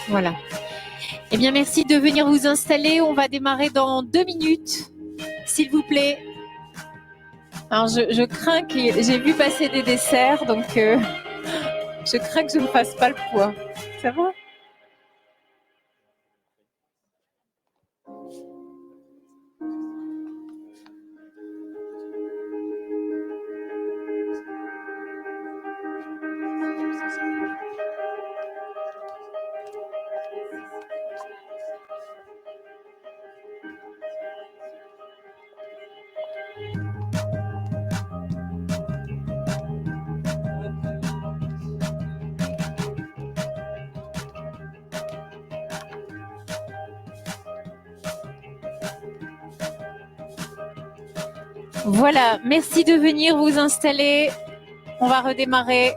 Voilà. Eh bien, merci de venir vous installer. On va démarrer dans 2 minutes, s'il vous plaît. Alors, je crains que j'ai vu passer des desserts, donc je crains que je ne fasse pas le poids. Ça va ? Voilà, merci de venir vous installer. On va redémarrer.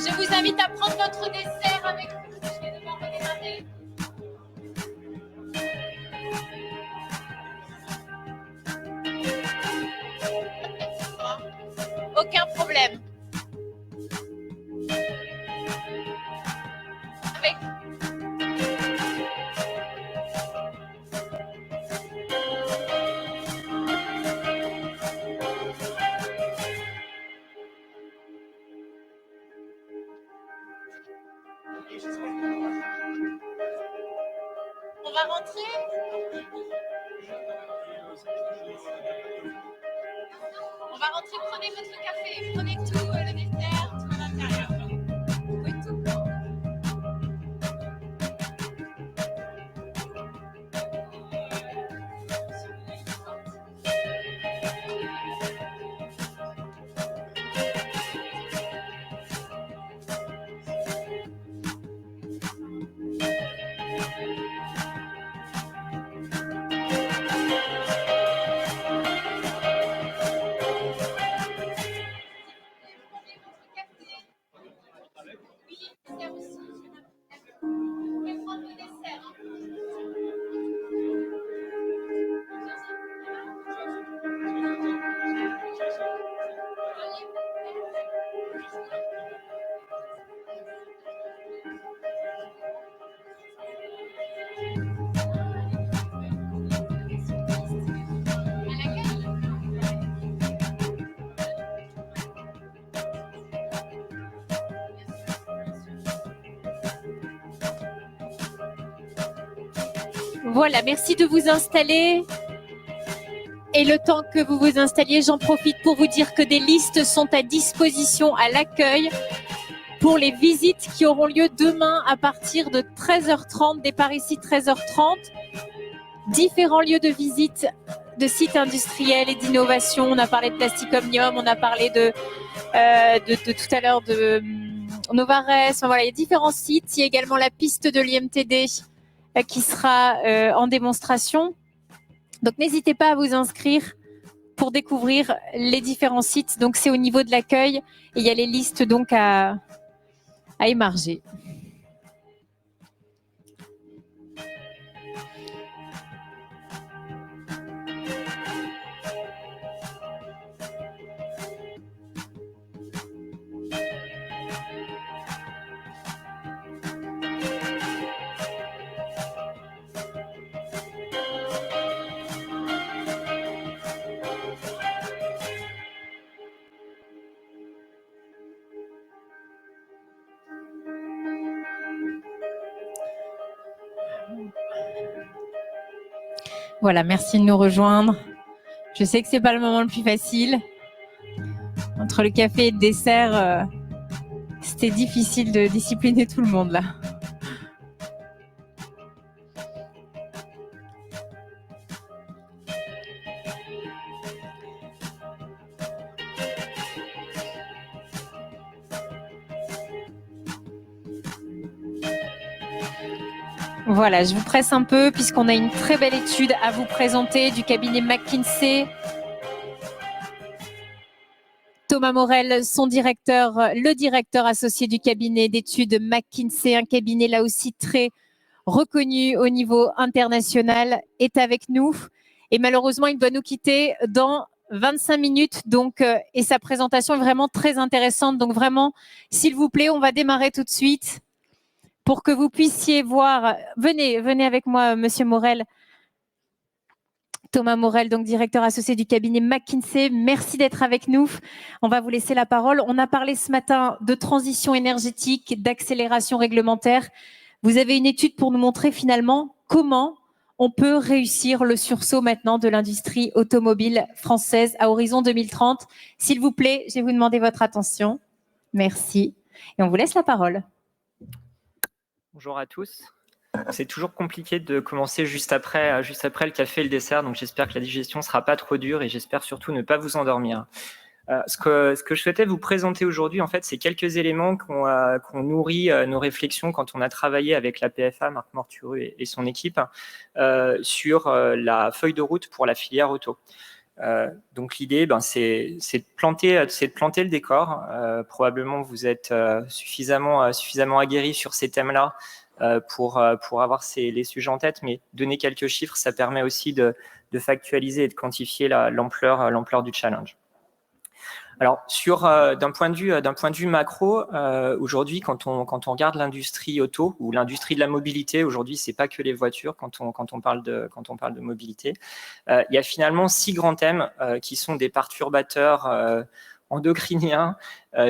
Je vous invite à prendre votre dessert avec vous. Je vais devoir redémarrer. Aucun problème. Avec... On va rentrer. On va rentrer, prenez votre café, prenez tout, le dessert, tout à l'intérieur. Oui, tout. Voilà, merci de vous installer. Et le temps que vous vous installiez, j'en profite pour vous dire que des listes sont à disposition à l'accueil pour les visites qui auront lieu demain à partir de 13h30, départ ici 13h30. Différents lieux de visite de sites industriels et d'innovation. On a parlé de Plastic Omnium, on a parlé de tout à l'heure de Novares. Enfin, voilà, il y a différents sites. Il y a également la piste de l'IMTD qui sera en démonstration. Donc, n'hésitez pas à vous inscrire pour découvrir les différents sites. Donc, c'est au niveau de l'accueil et il y a les listes donc à émarger. Voilà, merci de nous rejoindre. Je sais que c'est pas le moment le plus facile. Entre le café et le dessert, c'était difficile de discipliner tout le monde là. Voilà, je vous presse un peu puisqu'on a une très belle étude à vous présenter du cabinet McKinsey. Thomas Morel, son directeur, le directeur associé du cabinet d'études McKinsey, un cabinet là aussi très reconnu au niveau international, est avec nous. Et malheureusement, il doit nous quitter dans 25 minutes. Donc, et sa présentation est vraiment très intéressante. Donc vraiment, s'il vous plaît, on va démarrer tout de suite pour que vous puissiez voir. Venez avec moi, Monsieur Morel. Thomas Morel, donc directeur associé du cabinet McKinsey. Merci d'être avec nous. On va vous laisser la parole. On a parlé ce matin de transition énergétique, d'accélération réglementaire. Vous avez une étude pour nous montrer finalement comment on peut réussir le sursaut maintenant de l'industrie automobile française à horizon 2030. S'il vous plaît, je vais vous demander votre attention. Merci. Et on vous laisse la parole. Bonjour à tous. C'est toujours compliqué de commencer juste après le café et le dessert, donc j'espère que la digestion ne sera pas trop dure et j'espère surtout ne pas vous endormir. Ce que je souhaitais vous présenter aujourd'hui, en fait, c'est quelques éléments qu'on nourrit nos réflexions quand on a travaillé avec la PFA, Marc Mortureux et son équipe, sur la feuille de route pour la filière auto. Donc l'idée, c'est de planter le décor. Probablement vous êtes suffisamment aguerris sur ces thèmes-là pour avoir les sujets en tête, mais donner quelques chiffres, ça permet aussi de factualiser et de quantifier l'ampleur du challenge. Alors, d'un point de vue macro, aujourd'hui, quand on regarde l'industrie auto ou l'industrie de la mobilité, aujourd'hui, c'est pas que les voitures quand on parle de mobilité. Il y a finalement 6 grands thèmes qui sont des perturbateurs endocriniens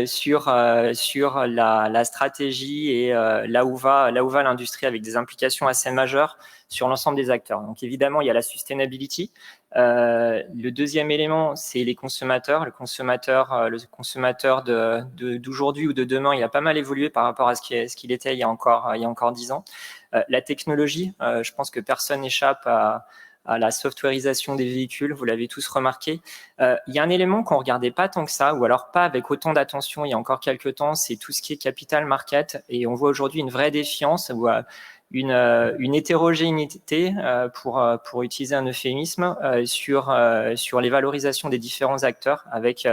sur la stratégie et là où va l'industrie, avec des implications assez majeures sur l'ensemble des acteurs. Donc évidemment, il y a la sustainability. Le deuxième élément, c'est les consommateurs. Le consommateur d'aujourd'hui ou de demain, il a pas mal évolué par rapport à ce qu'il était il y a encore 10 ans. La technologie, je pense que personne n'échappe à la softwareisation des véhicules, vous l'avez tous remarqué. Il y a un élément qu'on ne regardait pas tant que ça, ou alors pas avec autant d'attention il y a encore quelques temps, c'est tout ce qui est capital market. Et on voit aujourd'hui une vraie défiance ou une hétérogénéité, pour utiliser un euphémisme, sur les valorisations des différents acteurs, avec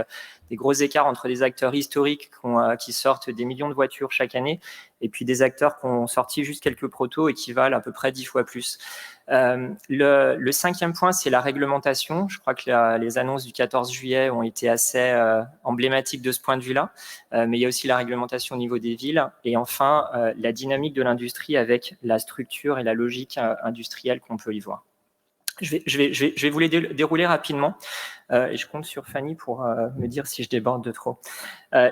des gros écarts entre des acteurs historiques qui sortent des millions de voitures chaque année et puis des acteurs qui ont sorti juste quelques protos et qui valent à peu près 10 fois plus. Le cinquième point, c'est la réglementation. Je crois que les annonces du 14 juillet ont été assez emblématiques de ce point de vue-là, mais il y a aussi la réglementation au niveau des villes. Et enfin, la dynamique de l'industrie avec la structure et la logique industrielle qu'on peut y voir. Je vais vous les dérouler rapidement. Et je compte sur Fanny pour me dire si je déborde de trop.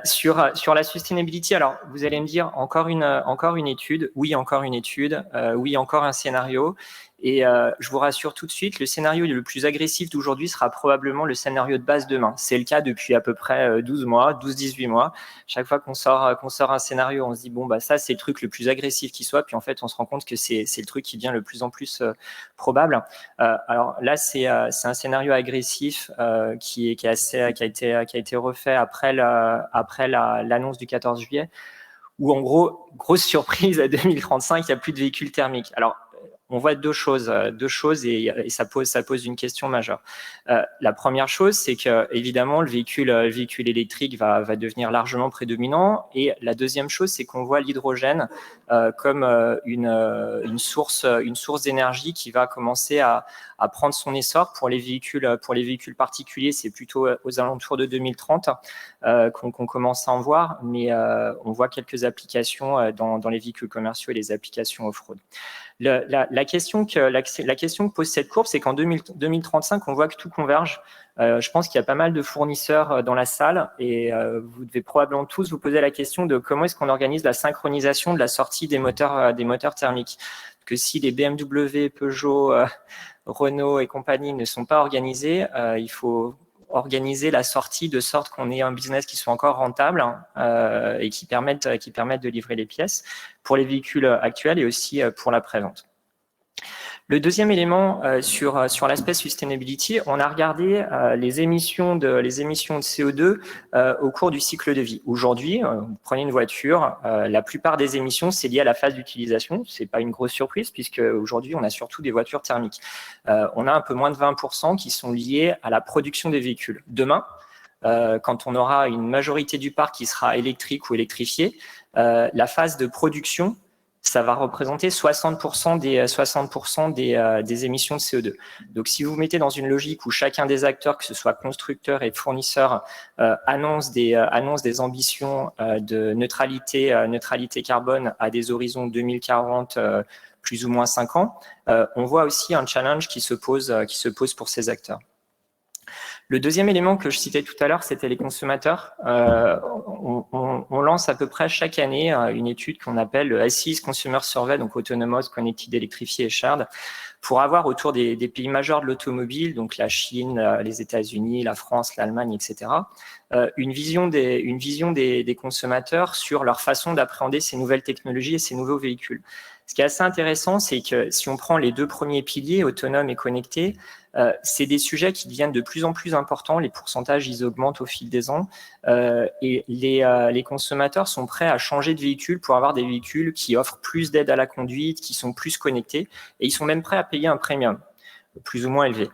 Sur la sustainability, alors vous allez me dire encore une étude, oui, encore une étude, oui, encore un scénario. Et je vous rassure tout de suite, le scénario le plus agressif d'aujourd'hui sera probablement le scénario de base demain. C'est le cas depuis à peu près 12-18 mois. Chaque fois qu'on sort un scénario, on se dit, bon, ça, c'est le truc le plus agressif qui soit. Puis en fait, on se rend compte que c'est le truc qui devient le plus en plus probable. Alors là, c'est un scénario agressif qui a été refait après l'annonce du 14 juillet, où en gros, grosse surprise, à 2035, il n'y a plus de véhicules thermiques. Alors, on voit deux choses et ça pose une question majeure. La première chose, c'est que évidemment le véhicule électrique va devenir largement prédominant, et la deuxième chose, c'est qu'on voit l'hydrogène comme une source d'énergie qui va commencer à prendre son essor. Pour les véhicules particuliers, c'est plutôt aux alentours de 2030 qu'on commence à en voir, mais on voit quelques applications dans les véhicules commerciaux et les applications off-road. La question que pose cette courbe, c'est qu'en 2035, on voit que tout converge. Je pense qu'il y a pas mal de fournisseurs dans la salle, et vous devez probablement tous vous poser la question de comment est-ce qu'on organise la synchronisation de la sortie des moteurs thermiques. Que si les BMW, Peugeot, Renault et compagnie ne sont pas organisés, il faut organiser la sortie de sorte qu'on ait un business qui soit encore rentable et qui permette de livrer les pièces pour les véhicules actuels et aussi pour l'après-vente. Le deuxième élément sur l'aspect sustainability, on a regardé les émissions de CO2 au cours du cycle de vie. Aujourd'hui, vous prenez une voiture, la plupart des émissions, c'est lié à la phase d'utilisation. C'est pas une grosse surprise puisque aujourd'hui, on a surtout des voitures thermiques. On a un peu moins de 20% qui sont liés à la production des véhicules. Demain, quand on aura une majorité du parc qui sera électrique ou électrifié, la phase de production, ça va représenter 60% des émissions de CO2. Donc, si vous vous mettez dans une logique où chacun des acteurs, que ce soit constructeurs et fournisseurs, annonce des ambitions de neutralité carbone à des horizons 2040, plus ou moins 5 ans, on voit aussi un challenge qui se pose pour ces acteurs. Le deuxième élément que je citais tout à l'heure, c'était les consommateurs. On lance à peu près chaque année une étude qu'on appelle le ACES Consumer Survey, donc Autonomous, Connected, Electrifié et Shared, pour avoir autour des pays majeurs de l'automobile, donc la Chine, les États-Unis, la France, l'Allemagne, etc., une vision des consommateurs sur leur façon d'appréhender ces nouvelles technologies et ces nouveaux véhicules. Ce qui est assez intéressant, c'est que si on prend les deux premiers piliers, autonomes et connectés, c'est des sujets qui deviennent de plus en plus importants. Les pourcentages, ils augmentent au fil des ans. Et les consommateurs sont prêts à changer de véhicule pour avoir des véhicules qui offrent plus d'aide à la conduite, qui sont plus connectés. Et ils sont même prêts à payer un premium, plus ou moins élevé.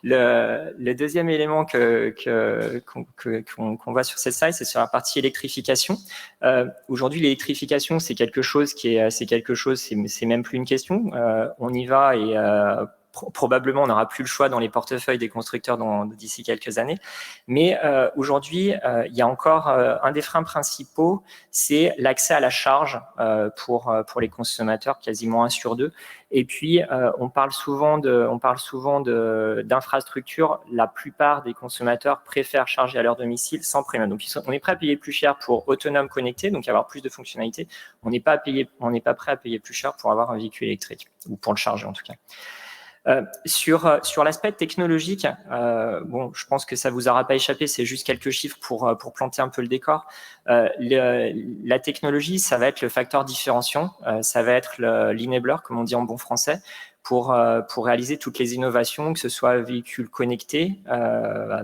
Le deuxième élément qu'on voit sur cette slide, c'est sur la partie électrification. Aujourd'hui, l'électrification, c'est même plus une question. On y va et probablement, on n'aura plus le choix dans les portefeuilles des constructeurs d'ici quelques années. Mais aujourd'hui, il y a encore un des freins principaux, c'est l'accès à la charge pour les consommateurs, quasiment 1 sur 2. Et puis, on parle souvent d'infrastructures. La plupart des consommateurs préfèrent charger à leur domicile sans premium. Donc, on est prêt à payer plus cher pour autonome connecté, donc avoir plus de fonctionnalités. On n'est pas prêt à payer plus cher pour avoir un véhicule électrique, ou pour le charger en tout cas. Sur l'aspect technologique, bon, je pense que ça vous aura pas échappé, c'est juste quelques chiffres pour planter un peu le décor. La technologie, ça va être le facteur différenciant, ça va être l'enabler, comme on dit en bon français, pour réaliser toutes les innovations, que ce soit véhicules connectés,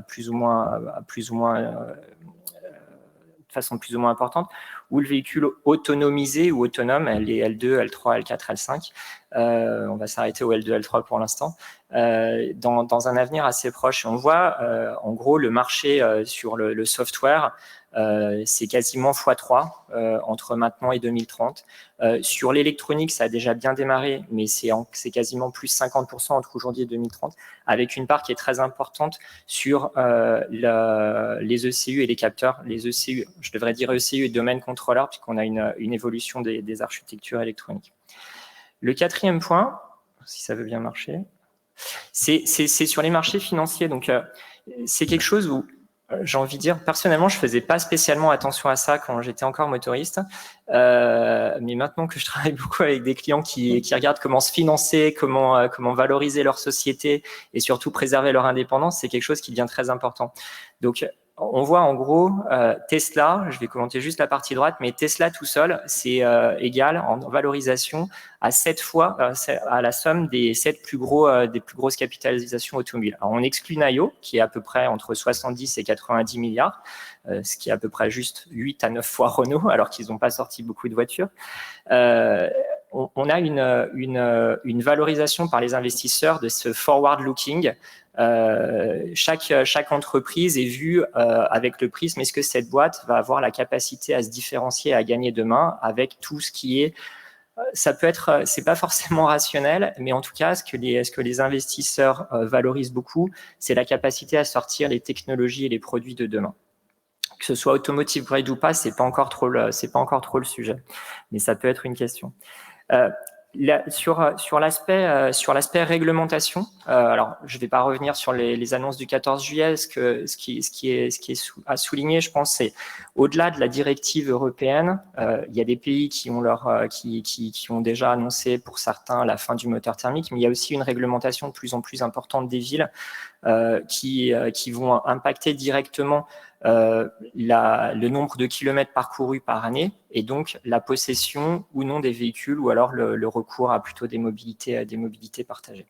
plus ou moins de façon plus ou moins importante, ou le véhicule autonomisé ou autonome, les L2, L3, L4, L5. On va s'arrêter au L2, L3 pour l'instant, dans un avenir assez proche. On voit, en gros, le marché sur le software, c'est quasiment x3 entre maintenant et 2030. Sur l'électronique, ça a déjà bien démarré, mais c'est quasiment plus 50% entre aujourd'hui et 2030, avec une part qui est très importante sur les ECU et les capteurs. Les ECU, je devrais dire ECU et domaine controller, puisqu'on a une évolution des architectures électroniques. Le quatrième point, si ça veut bien marcher, c'est sur les marchés financiers. Donc, c'est quelque chose où j'ai envie de dire, personnellement, je faisais pas spécialement attention à ça quand j'étais encore motoriste. Mais maintenant que je travaille beaucoup avec des clients qui regardent comment se financer, comment valoriser leur société et surtout préserver leur indépendance, c'est quelque chose qui devient très important. Donc, on voit en gros Tesla, je vais commenter juste la partie droite, mais Tesla tout seul, c'est égal en valorisation à 7 fois à la somme des 7 plus grosses capitalisations automobiles. Alors, on exclut NIO, qui est à peu près entre 70 et 90 milliards, ce qui est à peu près juste 8 à 9 fois Renault, alors qu'ils n'ont pas sorti beaucoup de voitures. On a une valorisation par les investisseurs de ce forward-looking. Chaque entreprise est vue avec le prisme, est-ce que cette boîte va avoir la capacité à se différencier, à gagner demain avec tout ce qui est, ça peut être, c'est pas forcément rationnel, mais en tout cas, ce que les investisseurs valorisent beaucoup, c'est la capacité à sortir les technologies et les produits de demain. Que ce soit automotive grade ou pas, c'est pas encore trop le sujet, mais ça peut être une question. Sur l'aspect réglementation, alors je ne vais pas revenir sur les annonces du 14 juillet. Ce qui est à souligner, je pense, c'est au-delà de la directive européenne, il y a des pays qui ont déjà annoncé pour certains la fin du moteur thermique, mais il y a aussi une réglementation de plus en plus importante des villes qui vont impacter directement le nombre de kilomètres parcourus par année et donc la possession ou non des véhicules ou alors le recours à plutôt des mobilités partagées.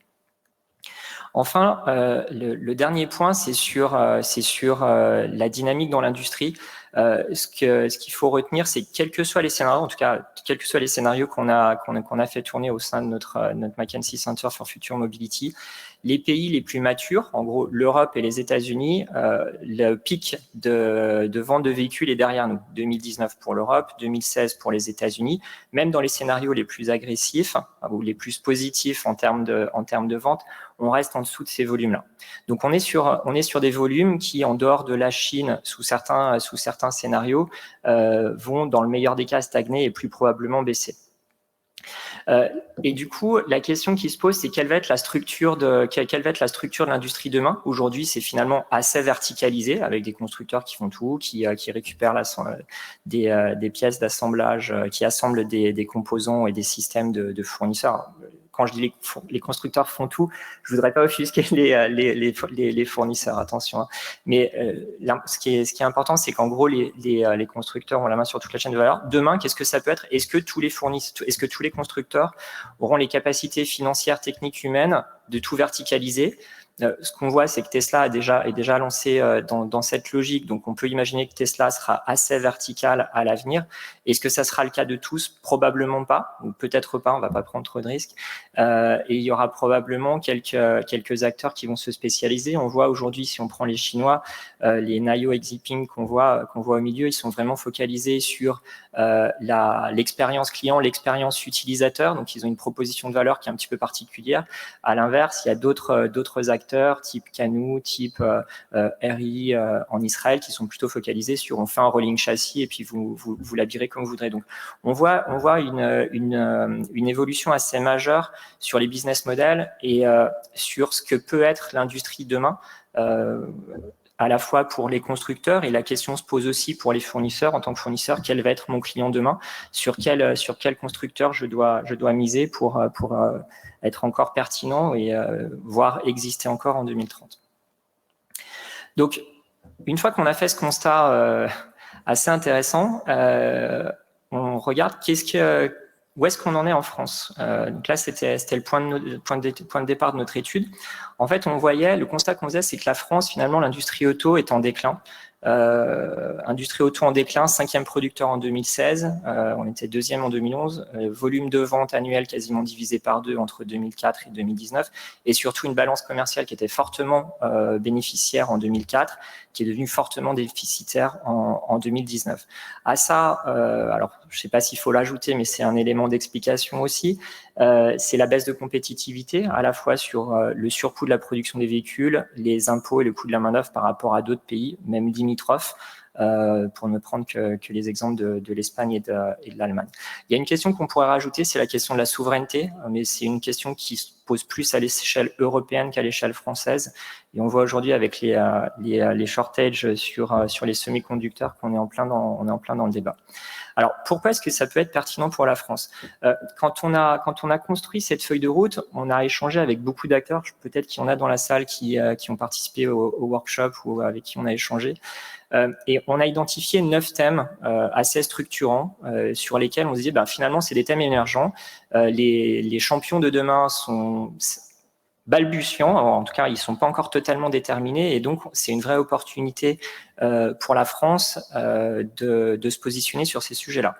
Enfin, le dernier point, c'est sur la dynamique dans l'industrie. Ce qu'il faut retenir, c'est que quels que soient les scénarios, en tout cas, quels que soient les scénarios qu'on a fait tourner au sein de notre McKinsey Center for Future Mobility, les pays les plus matures, en gros l'Europe et les États-Unis, le pic de vente de véhicules est derrière nous. 2019 pour l'Europe, 2016 pour les États-Unis. Même dans les scénarios les plus agressifs ou les plus positifs en termes de vente, on reste en dessous de ces volumes-là. Donc on est sur des volumes qui, en dehors de la Chine, sous certains scénarios, vont dans le meilleur des cas stagner et plus probablement baisser. Et du coup, la question qui se pose, c'est quelle va être la structure de l'industrie demain. Aujourd'hui, c'est finalement assez verticalisé, avec des constructeurs qui font tout, qui récupèrent des pièces d'assemblage, qui assemblent des composants et des systèmes de fournisseurs. Quand je dis les constructeurs font tout, je voudrais pas offusquer les fournisseurs, attention. Mais ce qui est important, c'est qu'en gros, les constructeurs ont la main sur toute la chaîne de valeur. Demain, qu'est-ce que ça peut être? Est-ce que tous les constructeurs auront les capacités financières, techniques, humaines de tout verticaliser? Ce qu'on voit, c'est que Tesla est déjà lancé dans cette logique. Donc, on peut imaginer que Tesla sera assez vertical à l'avenir. Est-ce que ça sera le cas de tous? Probablement pas, ou peut-être pas. On va pas prendre trop de risques. Et il y aura probablement quelques acteurs qui vont se spécialiser. On voit aujourd'hui, si on prend les Chinois, les Naio et Xipeng qu'on voit au milieu, ils sont vraiment focalisés sur l'expérience client, l'expérience utilisateur. Donc, ils ont une proposition de valeur qui est un petit peu particulière. À l'inverse, il y a d'autres acteurs type Canoo, type RI en Israël qui sont plutôt focalisés sur on fait un rolling châssis et puis vous l'habillez comme vous voudrez. Donc on voit une évolution assez majeure sur les business models et sur ce que peut être l'industrie demain. À la fois pour les constructeurs et la question se pose aussi pour les fournisseurs. En tant que fournisseur, quel va être mon client demain? Sur quel constructeur je dois miser pour être encore pertinent et voire exister encore en 2030. Donc, une fois qu'on a fait ce constat assez intéressant, on regarde où est-ce qu'on en est en France. Donc là, c'était le point de départ de notre étude. En fait, le constat qu'on faisait, c'est que la France, finalement, l'industrie auto est en déclin. Industrie auto en déclin, 5e producteur en 2016, on était 2e en 2011, volume de vente annuel quasiment divisé par 2 entre 2004 et 2019, et surtout une balance commerciale qui était fortement bénéficiaire en 2004, qui est devenue fortement déficitaire en 2019. À ça, alors je ne sais pas s'il faut l'ajouter, mais c'est un élément d'explication aussi, c'est la baisse de compétitivité, à la fois sur le surcoût de la production des véhicules, les impôts et le coût de la main-d'œuvre par rapport à d'autres pays, même limitrophes, pour ne prendre que les exemples de l'Espagne et de l'Allemagne. Il y a une question qu'on pourrait rajouter, c'est la question de la souveraineté, mais c'est une question qui se pose plus à l'échelle européenne qu'à l'échelle française. Et on voit aujourd'hui avec les shortages sur les semi-conducteurs qu'on est en plein dans le débat. Alors, pourquoi est-ce que ça peut être pertinent pour la France? Quand on a construit cette feuille de route, on a échangé avec beaucoup d'acteurs, peut-être qu'il y en a dans la salle qui ont participé au workshop ou avec qui on a échangé. Et on a identifié 9 thèmes assez structurants sur lesquels on se dit finalement, c'est des thèmes émergents. Les champions de demain sont balbutiants, en tout cas, ils ne sont pas encore totalement déterminés et donc, c'est une vraie opportunité pour la France de se positionner sur ces sujets-là.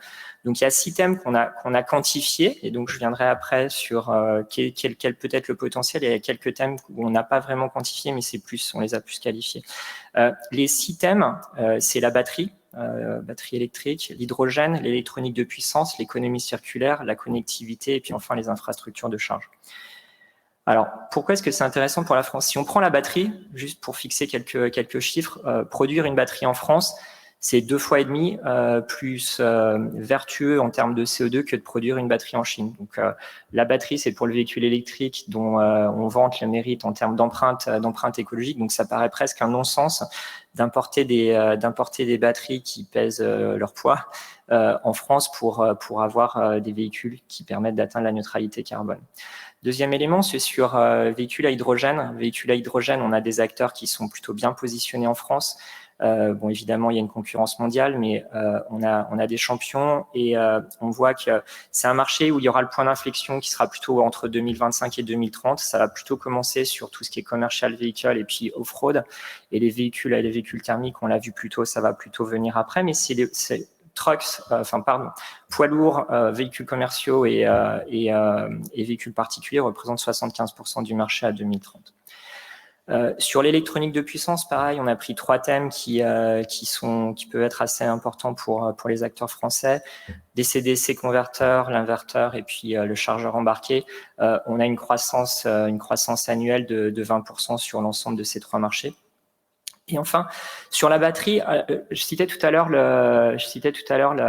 Donc, il y a 6 thèmes qu'on a quantifiés et donc, je viendrai après sur quel peut être le potentiel. Il y a quelques thèmes où on n'a pas vraiment quantifié, mais on les a plus qualifiés. Les 6 thèmes, c'est la batterie électrique, l'hydrogène, l'électronique de puissance, l'économie circulaire, la connectivité et puis enfin les infrastructures de charge. Alors, pourquoi est-ce que c'est intéressant pour la France? Si on prend la batterie, juste pour fixer quelques chiffres, produire une batterie en France, C'est 2,5 fois plus vertueux en termes de CO2 que de produire une batterie en Chine. Donc, la batterie, c'est pour le véhicule électrique dont on vante le mérite en termes d'empreinte écologique. Donc, ça paraît presque un non-sens d'importer des batteries qui pèsent leur poids en France pour avoir des véhicules qui permettent d'atteindre la neutralité carbone. Deuxième élément, c'est sur véhicules à hydrogène. Véhicules à hydrogène, on a des acteurs qui sont plutôt bien positionnés en France. Bon, évidemment, il y a une concurrence mondiale, mais on a des champions et on voit que c'est un marché où il y aura le point d'inflexion qui sera plutôt entre 2025 et 2030. Ça va plutôt commencer sur tout ce qui est commercial vehicle et puis off-road. Et les véhicules thermiques, on l'a vu plus tôt, ça va plutôt venir après. Mais c'est trucks, poids lourds, véhicules commerciaux et véhicules particuliers représentent 75% du marché à 2030. Sur l'électronique de puissance, pareil, on a pris 3 thèmes qui peuvent être assez importants pour les acteurs français. DC-DC converteur, l'inverteur et puis le chargeur embarqué. On a une croissance annuelle de 20% sur l'ensemble de ces 3 marchés. Et enfin, sur la batterie, je citais tout à l'heure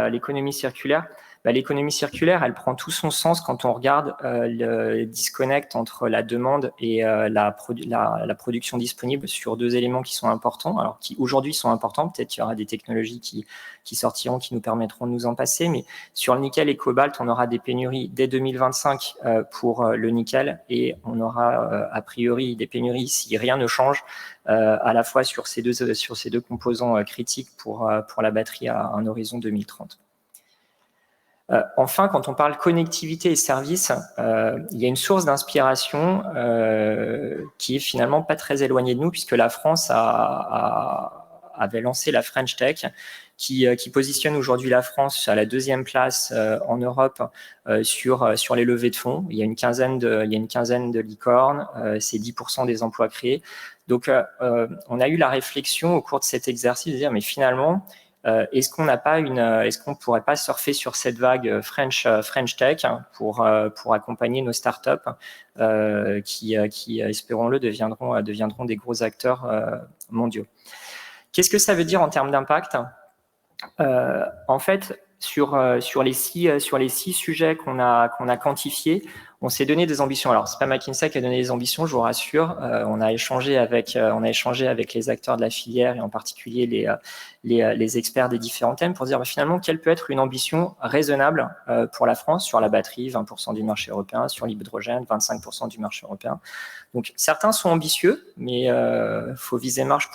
l'économie circulaire. L'économie circulaire, elle prend tout son sens quand on regarde le disconnect entre la demande et la production disponible sur 2 éléments qui sont importants, alors qui aujourd'hui sont importants. Peut-être qu'il y aura des technologies qui sortiront, qui nous permettront de nous en passer, mais sur le nickel et cobalt, on aura des pénuries dès 2025 pour le nickel et on aura a priori des pénuries si rien ne change à la fois sur ces deux composants critiques pour la batterie à un horizon 2030. Enfin, quand on parle connectivité et services, il y a une source d'inspiration qui est finalement pas très éloignée de nous, puisque la France avait lancé la French Tech, qui positionne aujourd'hui la France à la 2e place en Europe sur les levées de fonds. Il y a une quinzaine de licornes, c'est 10% des emplois créés. Donc, on a eu la réflexion au cours de cet exercice de dire, mais finalement, est-ce qu'on pourrait pas surfer sur cette vague French Tech pour accompagner nos startups qui espérons-le deviendront des gros acteurs mondiaux. Qu'est-ce que ça veut dire en termes d'impact? En fait, sur les 6 sujets qu'on a quantifiés, on s'est donné des ambitions. Alors, c'est pas McKinsey qui a donné des ambitions, je vous rassure. On a échangé avec les acteurs de la filière et en particulier les experts des différents thèmes pour dire finalement quelle peut être une ambition raisonnable pour la France sur la batterie, 20% du marché européen, sur l'hydrogène, 25% du marché européen. Donc, certains sont ambitieux, mais faut viser Mars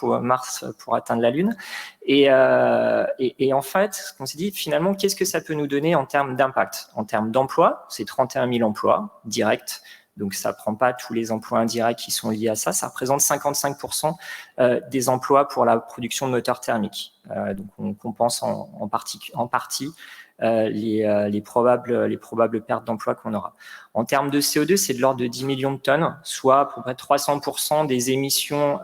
pour atteindre la Lune. Et en fait, ce qu'on s'est dit, finalement, qu'est-ce que ça peut nous donner en termes d'impact? En termes d'emploi, c'est 31 000 emplois directs. Donc, ça ne prend pas tous les emplois indirects qui sont liés à ça. Ça représente 55% des emplois pour la production de moteurs thermiques. Donc, on compense en partie les probables pertes d'emploi qu'on aura. En termes de CO2, c'est de l'ordre de 10 millions de tonnes, soit à peu près 300% des émissions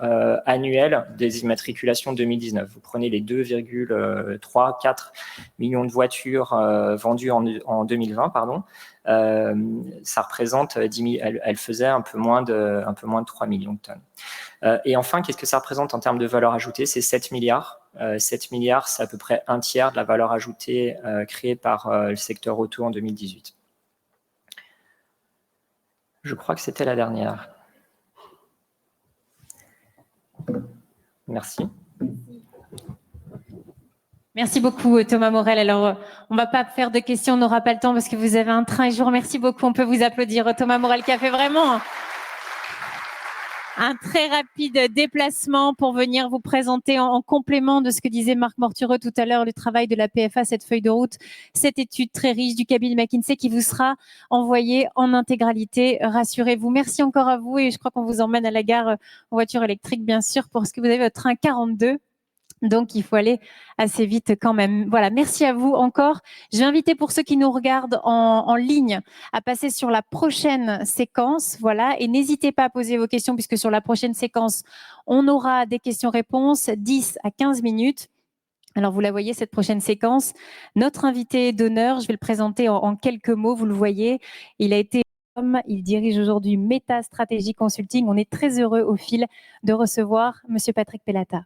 annuelles des immatriculations 2019. Vous prenez les 2,3-4 millions de voitures vendues en 2020, pardon. Ça représente elle faisait un peu moins de 3 millions de tonnes. Et enfin, qu'est-ce que ça représente en termes de valeur ajoutée? C'est 7 milliards. 7 milliards, c'est à peu près un tiers de la valeur ajoutée créée par le secteur auto en 2018. Je crois que c'était la dernière. Merci. Merci beaucoup Thomas Morel. Alors, on ne va pas faire de questions, on n'aura pas le temps parce que vous avez un train et je vous remercie beaucoup. On peut vous applaudir. Thomas Morel qui a fait vraiment un très rapide déplacement pour venir vous présenter en complément de ce que disait Marc Mortureux tout à l'heure, le travail de la PFA, cette feuille de route, cette étude très riche du cabinet McKinsey qui vous sera envoyée en intégralité. Rassurez-vous. Merci encore à vous et je crois qu'on vous emmène à la gare en voiture électrique, bien sûr, parce que vous avez votre train 42. Donc, il faut aller assez vite quand même. Voilà, merci à vous encore. Je vais inviter pour ceux qui nous regardent en ligne à passer sur la prochaine séquence. Voilà, et n'hésitez pas à poser vos questions puisque sur la prochaine séquence, on aura des questions-réponses 10 à 15 minutes. Alors, vous la voyez, cette prochaine séquence. Notre invité d'honneur, je vais le présenter en quelques mots, vous le voyez. Il dirige aujourd'hui Meta Strategy Consulting. On est très heureux au fil de recevoir Monsieur Patrick Pellata.